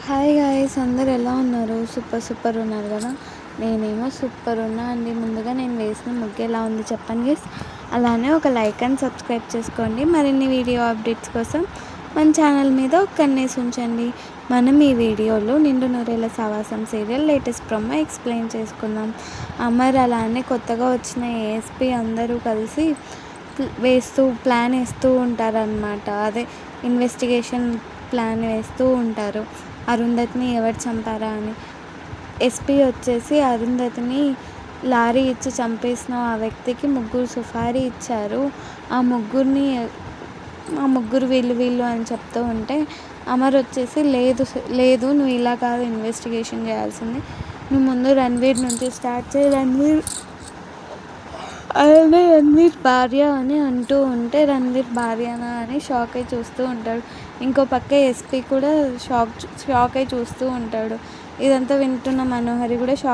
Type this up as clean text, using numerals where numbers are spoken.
Hi guys, అందరు ఎలా ఉన్నారు? సూపర్ ఉన్నారు కదా. నేనేమో సూపర్ ఉన్నా అండి. ముందుగా నేను వేసిన ముగ్గు ఎలా ఉంది చెప్పండి గైస్. అలానే ఒక లైక్ అండ్ సబ్స్క్రైబ్ చేసుకోండి. మరిన్ని వీడియో అప్డేట్స్ కోసం మన ఛానల్ మీద ఒక కన్నేసి ఉంచండి. మనం ఈ వీడియోలో నిండు నూరేళ్ల సావాసం సీరియల్ లేటెస్ట్ ప్రోమో ఎక్స్ప్లెయిన్ చేసుకుందాం. అమర్ అలానే కొత్తగా వచ్చిన ఏఎస్పీ అందరూ కలిసి ప్లాన్ వేస్తూ ఉంటారనమాట. అదే ఇన్వెస్టిగేషన్ ప్లాన్ వేస్తూ ఉంటారు. అరుంధతిని ఎవరు చంపారా అని. ఎస్పీ వచ్చేసి అరుంధతిని లారీ ఇచ్చి చంపేసిన ఆ వ్యక్తికి ముగ్గురు సుపారీ ఇచ్చారు. ఆ ముగ్గురు వీళ్ళు అని చెప్తూ ఉంటే అమర్ వచ్చేసి లేదు నువ్వు ఇలా కాదు ఇన్వెస్టిగేషన్ చేయాల్సింది, నువ్వు ముందు రణ్వీర్ నుంచి స్టార్ట్ చేయి, రణ్వీర్ భార్య అని అంటూ ఉంటే రణ్వీర్ భార్యనా అని షాక్ అయి చూస్తూ ఉంటాడు. ఇంకో పక్క ఎస్పీ కూడా షాక్ అయి చూస్తూ ఉంటాడు. ఇదంతా వింటున్న మనోహరి కూడా షాక్